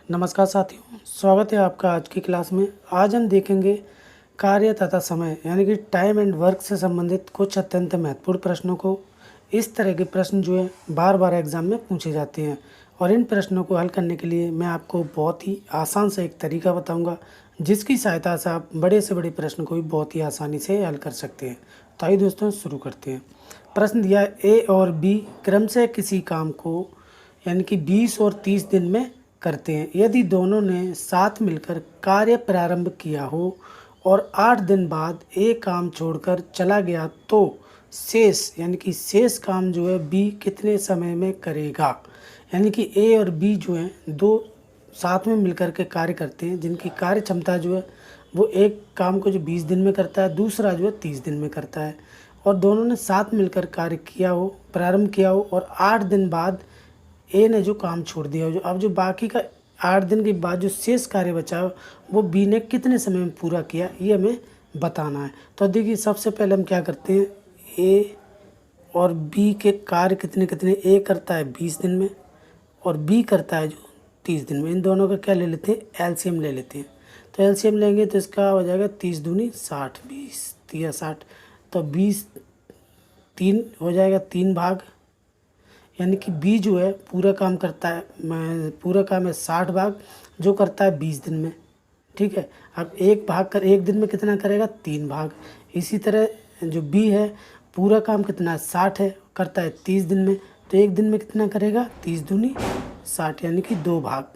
नमस्कार साथियों, स्वागत है आपका आज की क्लास में। आज हम देखेंगे कार्य तथा समय यानी कि टाइम एंड वर्क से संबंधित कुछ अत्यंत महत्वपूर्ण प्रश्नों को। इस तरह के प्रश्न जो है बार बार एग्जाम में पूछे जाते हैं और इन प्रश्नों को हल करने के लिए मैं आपको बहुत ही आसान से एक तरीका बताऊंगा, जिसकी सहायता से आप बड़े से बड़े प्रश्न को भी बहुत ही आसानी से हल कर सकते हैं। तो आइए दोस्तों शुरू करते हैं। प्रश्न दिया है, ए और बी क्रम से किसी काम को यानी कि 20 और 30 दिन में करते हैं। यदि दोनों ने साथ मिलकर कार्य प्रारंभ किया हो और 8 दिन बाद ए काम छोड़कर चला गया तो शेष यानी कि शेष काम जो है बी कितने समय में करेगा। यानी कि ए और बी जो है दो साथ में मिलकर के कार्य करते हैं, जिनकी कार्य क्षमता जो है वो एक काम को जो 20 दिन में करता है, दूसरा जो है 30 दिन में करता है। और दोनों ने साथ मिलकर कार्य किया हो, प्रारंभ किया हो और 8 दिन बाद ए ने जो काम छोड़ दिया हो, जो अब जो बाकी का 8 दिन के बाद जो शेष कार्य बचा हो वो बी ने कितने समय में पूरा किया, ये हमें बताना है। तो देखिए सबसे पहले हम क्या करते हैं, ए और बी के कार्य कितने कितने, ए करता है 20 दिन में और बी करता है जो 30 दिन में। इन दोनों का क्या ले लेते हैं, एलसीएम ले लेते हैं। तो एलसीएम लेंगे तो इसका हो जाएगा 30 दूनी 60, 20 या 60, तो 20 3 हो जाएगा 3 भाग। यानी कि बी जो है पूरा काम करता है, पूरा काम है 60 भाग, जो करता है 20 दिन में। ठीक है, अब एक भाग कर एक दिन में कितना करेगा, 3 भाग। इसी तरह जो बी है पूरा काम कितना है 60 है, करता है 30 दिन में, तो एक दिन में कितना करेगा, 30 दूनी 60 यानी कि 2 भाग।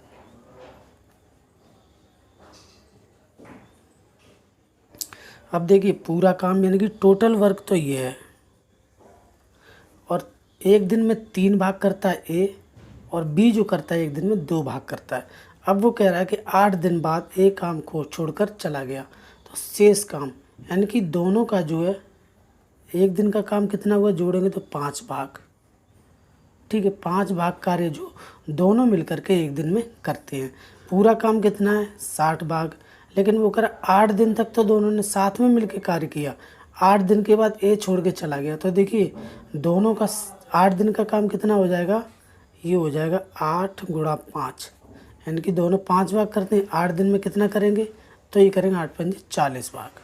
अब देखिए पूरा काम यानी कि टोटल वर्क तो ये है और एक दिन में 3 भाग करता है ए और बी जो करता है एक दिन में 2 भाग करता है। अब वो कह रहा है कि 8 दिन बाद ए काम को छोड़कर चला गया तो शेष काम यानी कि दोनों का जो है एक दिन का काम कितना हुआ, जोड़ेंगे तो 5 भाग। ठीक है, 5 भाग कार्य जो दोनों मिलकर के एक दिन में करते हैं। पूरा काम कितना है 60 भाग, लेकिन वो कर 8 दिन तक तो दोनों ने साथ में मिलकर कार्य किया। 8 दिन के बाद ए छोड़ के चला गया, तो देखिए दोनों का 8 दिन का काम कितना हो जाएगा, ये हो जाएगा 8 गुणा 5, यानी कि दोनों 5 भाग करते हैं। 8 दिन में कितना करेंगे, तो ये करेंगे 8 पंजे 40 भाग।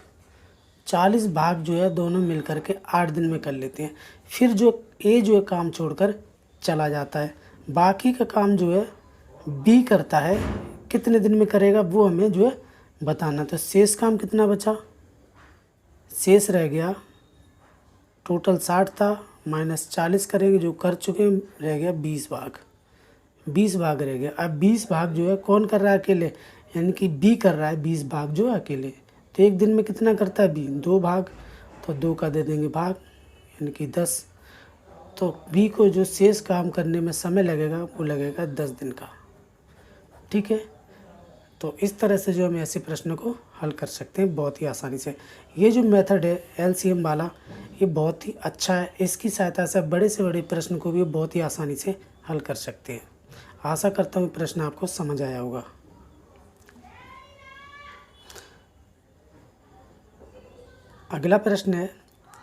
40 भाग जो है दोनों मिल करके 8 दिन में कर लेते हैं। फिर जो ए जो है काम छोड़कर चला जाता है, बाकी का काम जो है बी करता है, कितने दिन में करेगा वो हमें जो है बताना। तो शेष काम कितना बचा, शेष रह गया टोटल 60 था माइनस 40 करेंगे, जो कर चुके हैं रह गया 20 भाग। 20 भाग रह गया। अब 20 भाग जो है कौन कर रहा है, अकेले, यानी कि बी कर रहा है 20 भाग जो है अकेले। तो एक दिन में कितना करता है बी, 2 भाग, तो 2 का दे देंगे भाग यानी कि 10। तो बी को जो शेष काम करने में समय लगेगा वो लगेगा 10 दिन का। ठीक है, तो इस तरह से जो हम ऐसे प्रश्नों को हल कर सकते हैं बहुत ही आसानी से। ये जो मेथड है एलसीएम वाला, ये बहुत ही अच्छा है। इसकी सहायता से बड़े से बड़े प्रश्न को भी बहुत ही आसानी से हल कर सकते हैं। आशा करता हूँ प्रश्न आपको समझ आया होगा। अगला प्रश्न है,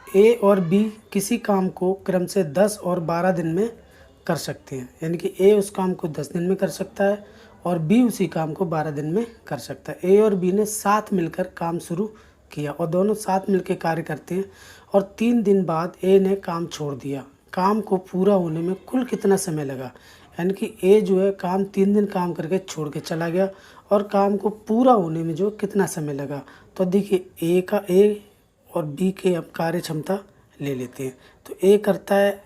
ए और बी किसी काम को क्रम से 10 और 12 दिन में कर सकते हैं। यानी कि ए उस काम को 10 दिन में कर सकता है और बी उसी काम को 12 दिन में कर सकता है। ए और बी ने साथ मिलकर काम शुरू किया और दोनों साथ मिलकर कार्य करते हैं और 3 दिन बाद ए ने काम छोड़ दिया। काम को पूरा होने में कुल कितना समय लगा, यानी कि ए जो है काम 3 दिन काम करके छोड़ के चला गया और काम को पूरा होने में जो कितना समय लगा। तो देखिए ए और बी के अब कार्य क्षमता ले लेते हैं। तो ए करता है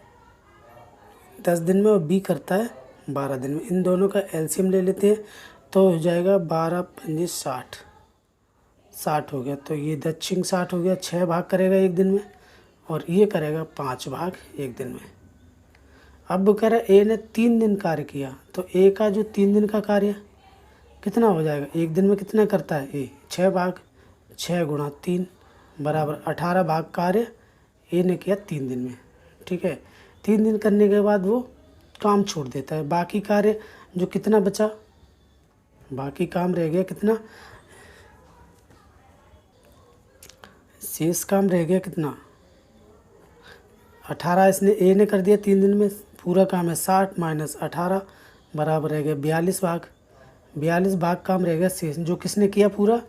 10 दिन में और बी करता है 12 दिन में। इन दोनों का एलसीएम ले लेते हैं तो हो जाएगा 12 पंजे 60, 60 हो गया। तो ये दक्षिण 60 हो गया, 6 भाग करेगा एक दिन में और ये करेगा 5 भाग एक दिन में। अब वो कह रहा है ए ने 3 दिन कार्य किया, तो ए का जो 3 दिन का कार्य कितना हो जाएगा, एक दिन में कितना करता है ए, 6 भाग, 6 गुणा 3 बराबर 18 भाग कार्य ए ने किया 3 दिन में। ठीक है, 3 दिन करने के बाद वो काम छोड़ देता है। बाकी कार्य जो कितना बचा, बाकी काम रह गया कितना, शेष काम रह गया कितना, 18 इसने ए ने कर दिया 3 दिन में। पूरा काम है 60 माइनस 18 बराबर रह गया 42 भाग। 42 भाग काम रहेगा शेष, जो किसने किया पूरा,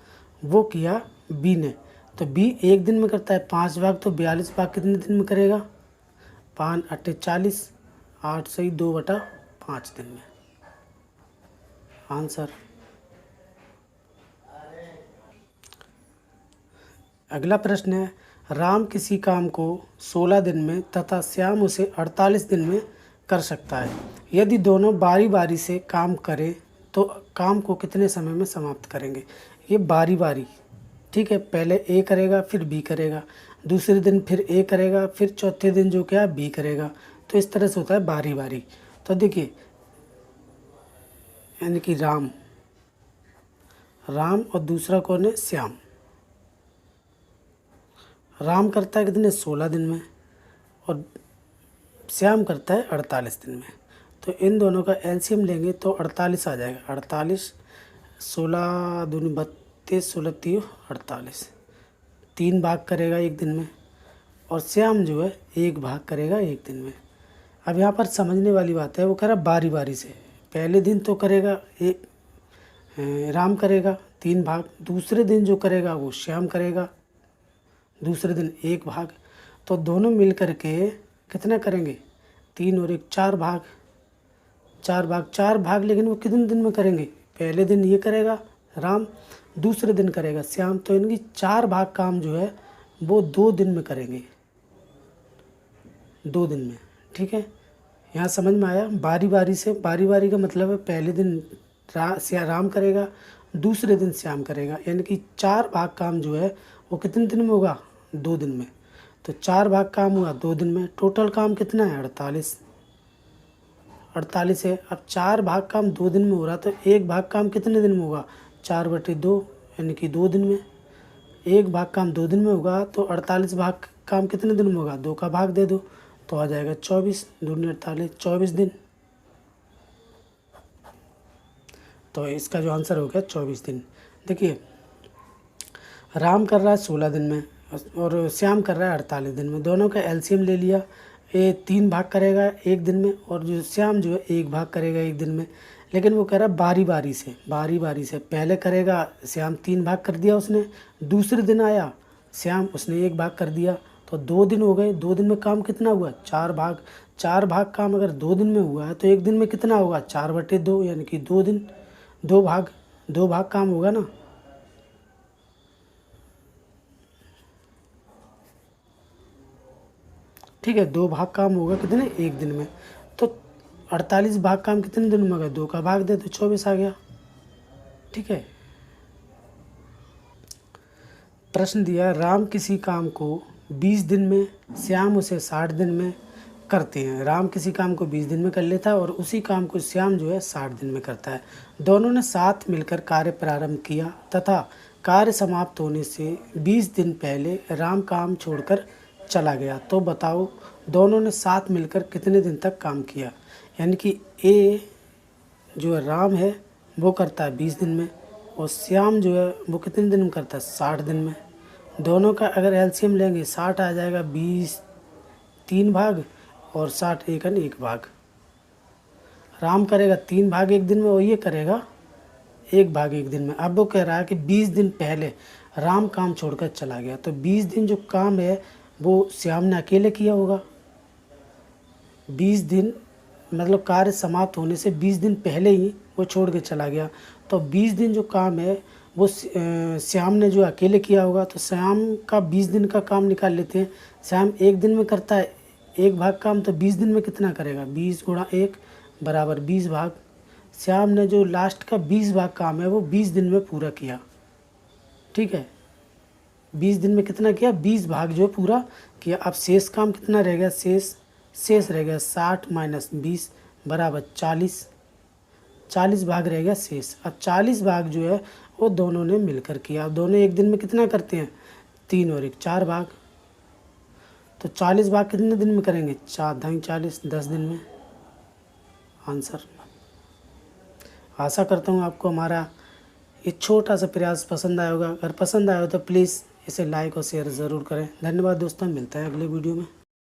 वो किया बी ने। तो बी एक दिन में करता है 5 भाग, तो 42 भाग कितने दिन में करेगा, 5 8 40, 8 सही 2/5 दिन में। आंसर। अगला प्रश्न है, राम किसी काम को 16 दिन में तथा श्याम उसे 48 दिन में कर सकता है। यदि दोनों बारी बारी से काम करें तो काम को कितने समय में समाप्त करेंगे। ये बारी बारी, ठीक है, पहले ए करेगा फिर बी करेगा, दूसरे दिन फिर ए करेगा, फिर चौथे दिन जो क्या बी करेगा। तो इस तरह से होता है बारी बारी। तो देखिए, यानी कि राम और दूसरा कौन है, श्याम। राम करता है कितने, 16 दिन में, और श्याम करता है 48 दिन में। तो इन दोनों का एलसीएम लेंगे तो 48 आ जाएगा। 48, 16 दूनी 32, 16 3 48, 3 भाग करेगा एक दिन में, और श्याम जो है 1 भाग करेगा एक दिन में। अब यहाँ पर समझने वाली बात है, वो कह रहा बारी बारी से। पहले दिन तो करेगा एक राम करेगा 3 भाग, दूसरे दिन जो करेगा वो श्याम करेगा, दूसरे दिन 1 भाग। तो दोनों मिल कर के कितना करेंगे, 3 और 1 4 भाग, 4 भाग। लेकिन वो कितने दिन में करेंगे, पहले दिन ये करेगा राम, दूसरे दिन करेगा श्याम। तो इनकी 4 भाग काम जो है वो 2 दिन में करेंगे, 2 दिन में। ठीक है, यहाँ समझ में आया। बारी बारी से, बारी बारी का मतलब है पहले दिन राम करेगा, दूसरे दिन श्याम करेगा, यानी कि 4 भाग काम जो है वो कितने दिन में होगा, 2 दिन में। तो 4 भाग काम हुआ 2 दिन में, टोटल काम कितना है, 48 है। अब 4 भाग काम 2 दिन में हो रहा, तो 1 भाग काम कितने दिन में होगा, 4/2, यानी कि 2 दिन में। 1 भाग काम 2 दिन में होगा, तो 48 भाग काम कितने दिन में होगा, 2 का भाग दे दो तो आ जाएगा 24 दूनी 48, 24 दिन। तो इसका जो आंसर हो गया 24 दिन। देखिए, राम कर रहा है 16 दिन में और श्याम कर रहा है 48 दिन में। दोनों का एलसीएम ले लिया, ये 3 भाग करेगा एक दिन में, और जो श्याम जो है 1 भाग करेगा एक दिन में। लेकिन वो कह रहा है बारी बारी से, बारी बारी से। पहले करेगा श्याम 3 भाग कर दिया उसने, दूसरे दिन आया श्याम, उसने 1 भाग कर दिया, तो 2 दिन हो गए। 2 दिन में काम कितना हुआ, 4 भाग। 4 भाग काम अगर 2 दिन में हुआ है तो एक दिन में कितना होगा, 4/2, यानी कि 2 दिन, 2 भाग काम होगा ना। ठीक है, 2 भाग काम होगा कितने, एक दिन में। तो 48 भाग काम कितने दिन में होगा, 2 का भाग दे तो 24 आ गया। ठीक है, प्रश्न दिया, राम किसी काम को 20 दिन में, श्याम उसे 60 दिन में करते हैं। राम किसी काम को 20 दिन में कर लेता है और उसी काम को श्याम जो है 60 दिन में करता है। दोनों ने साथ मिलकर कार्य प्रारंभ किया तथा कार्य समाप्त होने से 20 दिन पहले राम काम छोड़कर चला गया। तो बताओ दोनों ने साथ मिलकर कितने दिन तक काम किया। यानी कि ए जो है राम है वो करता है 20 दिन में, और श्याम जो है वो कितने दिन में करता है, 60 दिन में। दोनों का अगर एलसीएम लेंगे 60 आ जाएगा, 20 3 भाग और 60 1 भाग। राम करेगा 3 भाग एक दिन में और ये करेगा 1 भाग एक दिन में। अब वो कह रहा है कि 20 दिन पहले राम काम छोड़कर चला गया, तो 20 दिन जो काम है वो श्याम ने अकेले किया होगा। 20 दिन मतलब कार्य समाप्त होने से 20 दिन पहले ही वो छोड़ के चला गया, तो 20 दिन जो काम है वो श्याम ने जो अकेले किया होगा। तो श्याम का 20 दिन का काम निकाल लेते हैं। श्याम एक दिन में करता है 1 भाग काम, तो 20 दिन में कितना करेगा, 20 × 1 बराबर 20 भाग। श्याम ने जो लास्ट का 20 भाग काम है वो 20 दिन में पूरा किया। ठीक है, 20 दिन में कितना किया, 20 भाग जो पूरा किया। अब शेष काम कितना रह गया, शेष रह गया 60 - 20 बराबर 40, 40 भाग रह गया शेष। अब 40 भाग जो है वो दोनों ने मिलकर किया। अब दोनों एक दिन में कितना करते हैं, 3 और 1 4 भाग। तो 40 भाग कितने दिन में करेंगे, 4 × 40 10 दिन में। आंसर। आशा करता हूँ आपको हमारा ये छोटा सा प्रयास पसंद आया होगा। अगर पसंद आया हो तो प्लीज़ इसे लाइक और शेयर ज़रूर करें। धन्यवाद दोस्तों, मिलते हैं अगले वीडियो में।